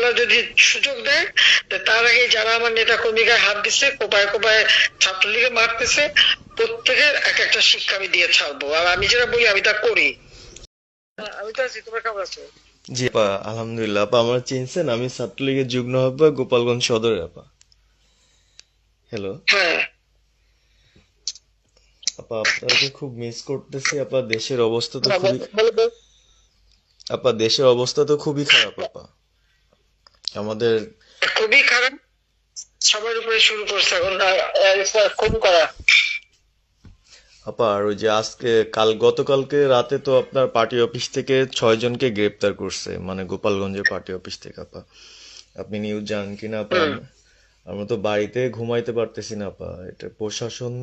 আল্লাহ যদি সুযোগ দেয়, তার আগে যারা আমার নেতা কর্মীকে হাত দিচ্ছে, কোপায় কোপায় ছাত্রলীগে মারতেছে, প্রত্যেকের এক একটা শিক্ষা আমি দিয়ে ছাড়বো। আর আমি যেটা বলি আমি তা করি। আমি তো আছি, তোমরা কেমন আছো? জি আপা, আলহামদুলিল্লাহ। আপা আমার চিনছেন, আমি ছাত্রলীগের যুগ্ম আহ্বায়ক, গোপালগঞ্জ সদরের আপা। হ্যালো হ্যাঁ, আপা, আপনাকে খুব মিস করতেছি আপা। দেশের অবস্থা তো হ্যাঁ, খুবই বলো বলো। আপা, দেশের অবস্থা তো খুবই খারাপ আপা। আমাদের খুবই খারাপ। সবার উপরে শুরু করছে এখন খুন করা। আপা, আর ওই যে আজকে গতকালকে রাতে তো আপনার পার্টি অফিস থেকে 6 জনকে গ্রেপ্তার করছে, মানে গোপালগঞ্জের পার্টি অফিস থেকে আপা। আপনি নিউজ জানেন কিনা আপা? হুম। আমরা তো বাড়িতে ঘুমাইতে পারতেছি না আপা। এটা প্রশাসন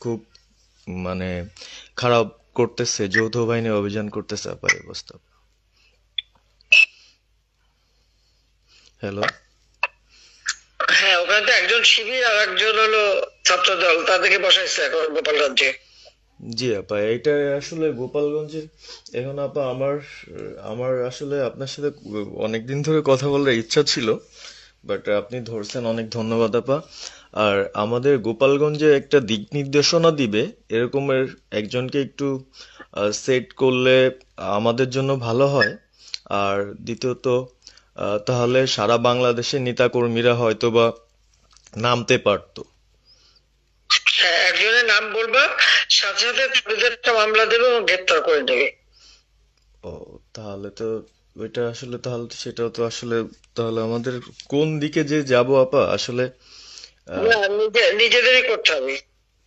খুব মানে খারাপ করতেছে, যৌথ বাহিনী অভিযান করতেছে আপা, এই অবস্থা। হ্যালো। হ্যাঁ, ওখানে তো একজন শিবির আর একজন হলো ছাত্র দল, তাদেরকে বসাইছে এখন গোপালগঞ্জে। জি আপা, এটা আসলে গোপালগঞ্জের এখন আপা, আমার আমার আসলে আপনার সাথে অনেকদিন ধরে কথা বলার ইচ্ছা ছিল, বাট আপনি ধরছেন, অনেক ধন্যবাদ আপা। আর আমাদের গোপালগঞ্জে একটা দিক নির্দেশনা দিবে এরকমের একজনকে একটু সেট করলে আমাদের জন্য ভালো হয়। আর দ্বিতীয়ত, তাহলে সারা বাংলাদেশের নেতাকর্মীরা হয়তোবা নামতে পারতো। হ্যাঁ, একজনের নাম বলবা, সাথে সাথে তাদের একটা মামলা দেবে এবং গ্রেপ্তার করে নেবে। ও, তাহলে তো ওইটা আসলে, তাহলে তো সেটাও তো আসলে, তাহলে আমাদের কোন দিকে যে যাব আপা আসলে। আহ, না, নিজেদেরই করতে হবে,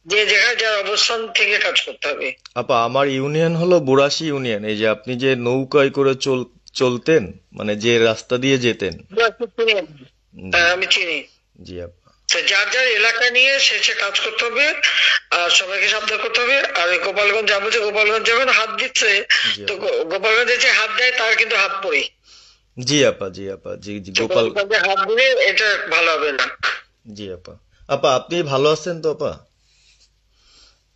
যে যেখানে যার অবস্থান থেকে কাজ করতে হবে। আপা, আমার ইউনিয়ন হলো বুড়াশি ইউনিয়ন। এই যে আপনি যে নৌকায় করে চলতেন, মানে যে রাস্তা দিয়ে যেতেন। না, কি চিনি আমি। জি। হ্যাঁ, আমি চিনি। জি আপা। তো যার যার এলাকা নিয়ে সে সে কাজ করতে হবে, আর সবাইকে সাবধান করতে হবে। আর ওই গোপালগঞ্জ যাবো, যে গোপালগঞ্জ যখন হাত দিচ্ছে, জি তো আপা। গোপালগঞ্জে যে হাত দেয় তার কিন্তু হাত পড়ে। জি আপা। জি আপা। জি জি, তো গোপাল। গোপালগঞ্জে হাত দিলে এটা ভালো হবে না। জি আপা। আপা, আপনি ভালো আছেন তো আপা?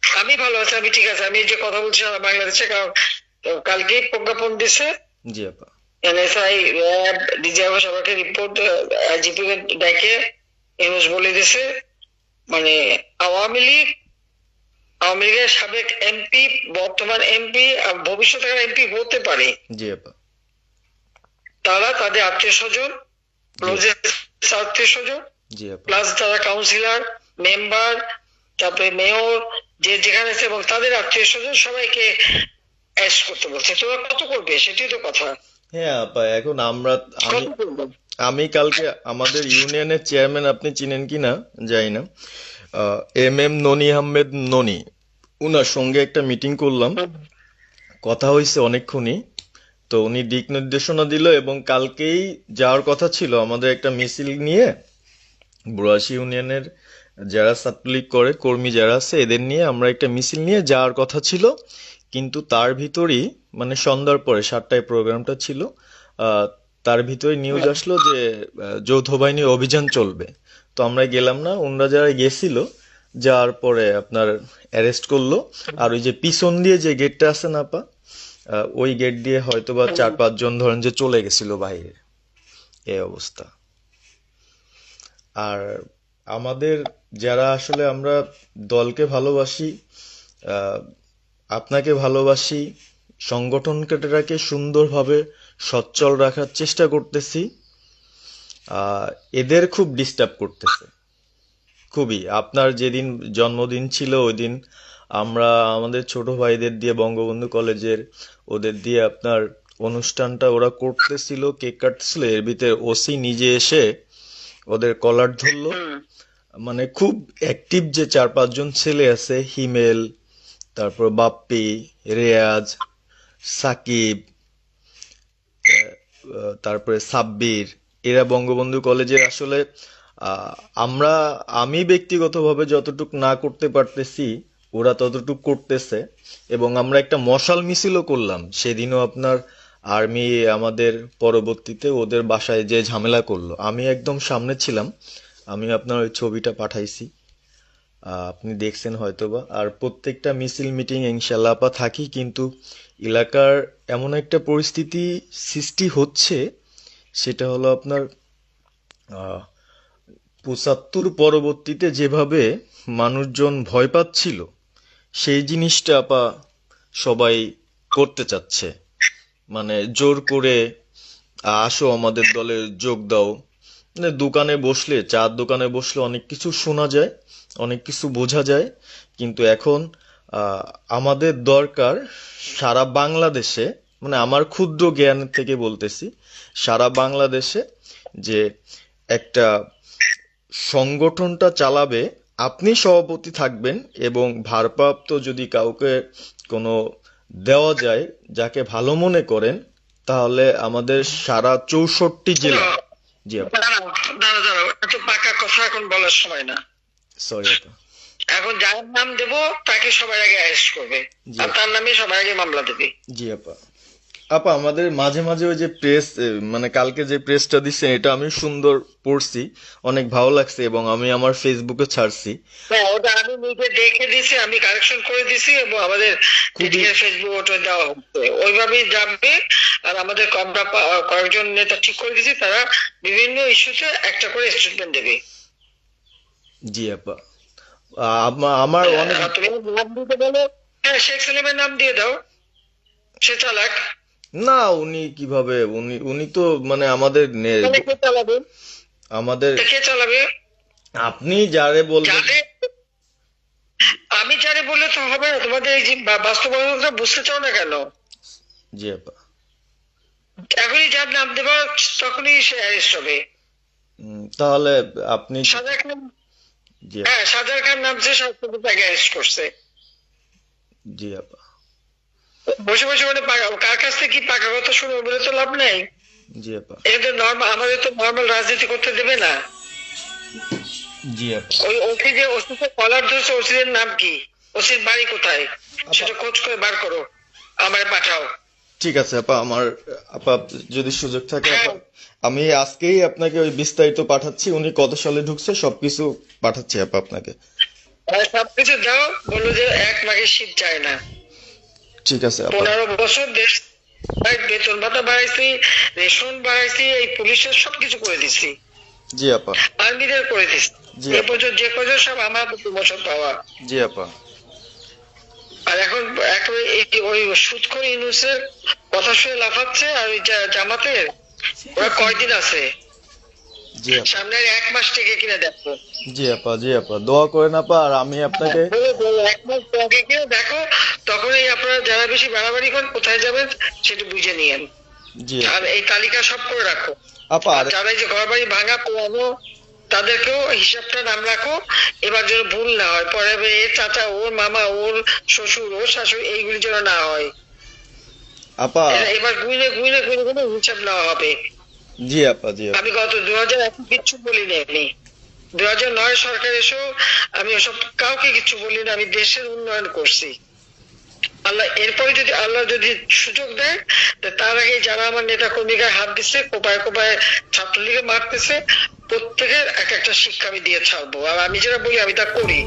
আমি ভালো আছি, আমি ঠিক আছে। আমি এই যে কথা বলছি সারা বাংলাদেশে, কারণ কালকেই প্রজ্ঞাপন দিছে। জি আপা। এনএসআই, র্যাব, ডিজিএফআই সবাইকে রিপোর্ট, আইজিপি কে ডেকে ইউনুস বলে দিছে, মানে আওয়ামী লীগ, আওয়ামী লীগের সাবেক এমপি, বর্তমান এমপি, ভবিষ্যতে এমপি হতে পারে, জি আপা। তারা তাদের আত্মীয় স্বজন, জি আপা। ক্লোজেস্ট আত্মীয় স্বজন, জি আপা। প্লাস যারা কাউন্সিলর, মেম্বার, তারপরে মেয়র, যে যেখানে আছে, এবং তাদের আত্মীয় স্বজন সবাইকে অ্যারেস্ট করতে বলছে। তোরা কত করবে সেটাই তো কথা। হ্যাঁ আপা, এখন আমি কত করবে? আমি কালকে আমাদের ইউনিয়নের চেয়ারম্যান, আপনি চিনেন কি না জানি না, MM ননি আহমেদ ননি, উনার সঙ্গে একটা মিটিং করলাম। কথা হয়েছে অনেকক্ষণই। তো উনি দিক নির্দেশনা দিল, এবং কালকেই যাওয়ার কথা ছিল আমাদের একটা মিছিল নিয়ে, বুড়াশি ইউনিয়নের যারা ছাত্রলীগ করে কর্মী যারা আছে এদের নিয়ে আমরা একটা মিছিল নিয়ে যাওয়ার কথা ছিল। কিন্তু তার ভিতরই, মানে সন্ধ্যার পরে 7টায় প্রোগ্রামটা ছিল, আহ, তার ভিতরে নিউজ আসলো যে যৌথ বাহিনী অভিযান চলবে। তো আমরা গেলাম না। ওনরা যারা গেছিল, যাওয়ার পরে আপনার অ্যারেস্ট করলো। আর ওই যে পিছন দিয়ে যে গেটটা আছে না আপা, ওই গেট দিয়ে হয়তোবা 4-5 জন ধরেন যে চলে গেছিল বাইরে। এই অবস্থা। আর আমাদের যারা আসলে আমরা দলকে ভালোবাসি, আহ, আপনাকে ভালোবাসি, সংগঠনটাকে সুন্দরভাবে সচ্ছল রাখার চেষ্টা করতেছি, আহ, এদের খুব ডিস্টার্ব করতেছে। খুবই। আপনার যেদিন জন্মদিন ছিল ওই দিন আমরা আমাদের ছোট ভাইদের দিয়ে, বঙ্গবন্ধু কলেজের, ওদের দিয়ে আপনার অনুষ্ঠানটা ওরা করতেছিল, কেক কাটছিল, এর ভিতরে ওসি নিজে এসে ওদের কলার ধরলো। হুম। মানে খুব অ্যাক্টিভ যে 4-5 জন ছেলে আছে, হিমেল, তারপর বাপ্পি, রেয়াজ, সাকিব, তারপরে সাব্বির, এরা বঙ্গবন্ধু কলেজের আসলে, আহ, আমরা আমি ব্যক্তিগতভাবে যতটুক না করতে পারতেছি ওরা ততটুক করতেছে। এবং আমরা একটা মশাল মিছিলও করলাম সেদিনও আপনার। আর্মি আমাদের পরবর্তীতে ওদের বাসায় যে ঝামেলা করলো, আমি একদম সামনে ছিলাম। আমি আপনার ওই ছবিটা পাঠাইছি, আপনি দেখছেন হয়তোবা। আর প্রত্যেকটা মিছিল মিটিং ইনশাল্লাহ আপা থাকি, কিন্তু এলাকার এমন একটা পরিস্থিতি সৃষ্টি হচ্ছে, সেটা হলো আপনার ৭৫ পরবর্তীতে যেভাবে মানুষজন ভয় পাচ্ছিল সেই জিনিসটা আপা সবাই করতে চাচ্ছে, মানে জোর করে আসো আমাদের দলে যোগ দাও। মানে দোকানে বসলে, চার দোকানে বসলে অনেক কিছু শোনা যায়, অনেক কিছু বোঝা যায়, কিন্তু এখন আমাদের দরকার সারা বাংলাদেশে, মানে আমার ক্ষুদ্র জ্ঞান থেকে বলতেছি, সারা বাংলাদেশে যে একটা সংগঠনটা চালাবে, আপনি সভাপতি থাকবেন এবং ভারপ্রাপ্ত যদি কাউকে কোনো দেওয়া যায় যাকে ভালো মনে করেন, তাহলে আমাদের সারা 64 জেলা। জি আপা, দাঁড়াও, এত পাকা কথা এখন বলার সময় না। সরি আপা। এখন যার নাম দেব তাকে সবার আগে অ্যারেস্ট করবে, জি আর আপা। তার নামে সবার আগে মামলা দেবে। জি আপা। আপা আমাদের মাঝে মাঝে ওই যে প্রেস, মানে কালকে যে প্রেসটা দিচ্ছেন এটা আমি সুন্দর পড়ছি, অনেক ভালো লাগছে এবং আমি আমার ফেসবুকে ছাড়ছি। হ্যাঁ, ওটা আমি নিজে দেখে দিছি, আমি কারেকশন করে দিছি এবং আমাদের খুবই ফেসবুক ওটা দেওয়া হচ্ছে, ওইভাবেই যাবে। আর আমাদের আমরা কয়েকজন নেতা ঠিক করে দিছি, তারা বিভিন্ন ইস্যুতে একটা করে স্টেটমেন্ট দেবে। জি আপা। আমার অনেক তুমি নাম দিতে বলো, হ্যাঁ শেখ সেলিমের নাম দিয়ে দাও, সে চালাক। না, উনি কিভাবে, উনি উনি তো মানে আমাদের তাহলে কে চালাবে? আমাদের কে চালাবে? আপনি যারে বলবেন। যাদের আমি যারে বললে তো হবে না, তোমাদের এই যে বাস্তবতা বুঝতে চাও না কেন? জি আপা। এখনই যার নাম দেবা তখনই সে অ্যারেস্ট হবে। তাহলে আপনি। সাজার খান, জি আপা। হ্যাঁ সাজার খান নামছে, সবকিছু তাকে অ্যারেস্ট করছে। জি আপা। বসে বসে মানে কার কাছ থেকে কি পাকা কথা শুনবো বলে তো লাভ নেই। জি আপা। এদের নর্মাল, আমাদের তো নর্মাল রাজনীতি করতে দেবে না। জি আপা। ওই ওসি যে ওসিকে কলার ধরছে, ওসির নাম কি, ওসির বাড়ি কোথায়, সেটা খোঁজ করে বার করো, আমার পাঠাও। ঠিক আছে আপা, আমার আপা যদি সুযোগ থাকে আপা, হ্যাঁ, আমি আজকেই আপনাকে ওই বিস্তারিত পাঠাচ্ছি, উনি কত সালে ঢুকছে সবকিছু পাঠাচ্ছি আপা আপনাকে। সবকিছু দাও, বললো যে এক মাঘের শীত যায় না। ঠিক আছে আপা। 15 বছর দেশ বেতন ভাতা বাড়াইছি, রেশন বাড়াইছি, এই পুলিশের সবকিছু করে দিছি, জি আপা। আর্মিদের করে দিছি। জি এই আপা। পর্যন্ত যে কজন সব আমার প্রমোশন পাওয়া। জি আপা। আর এখন একেবারে ওই সুদখোর ইউনূসের কথা শুনে লাফাচ্ছে, আর ওই জামাতের ওরা কয়দিন আছে, জি আপা। সামনে আর 1 মাস থেকে কিনা দেখো। জি আপা। জি আপা, দোয়া করেন আপা, আর আমি আপনাকে। 1 মাস থেকে কিনা দেখো, তখনই আপনারা যারা বেশি বাড়াবাড়ি করেন কোথায় যাবেন সেটা বুঝে নিয়েন। জি আর এই তালিকা সব করে রাখো। আপা। আর আর যারা এই যে ঘর বাড়ি ভাঙা পোড়ানো, তাদেরকেও হিসাবটা নাম রাখো, এবার যেন ভুল না হয়, পরে এর চাচা, ওর মামা, ওর শ্বশুর, ওর শাশুড়ি, এইগুলি যেন না হয়। আপা। এবার গুইনে গুইনে গুইনে গুইনে হিসাব নেওয়া হবে। জি আপা। জি আপা। আমি গত 2001 কিচ্ছু বলিনি, আমি 2009 সরকার এসেও আমি ওসব কাউকে কিছু বলিনি, আমি দেশের উন্নয়ন করছি। আল্লাহ এরপরে যদি আল্লাহ যদি সুযোগ দেয়, তার আগে যারা আমার নেতা কর্মীকে হাত দিচ্ছে, কোপায় কোপায় ছাত্রলীগে মারতেছে, প্রত্যেকের এক একটা শিক্ষা আমি দিয়ে ছাড়বো, আর আমি যেটা বলি আমি তা করি।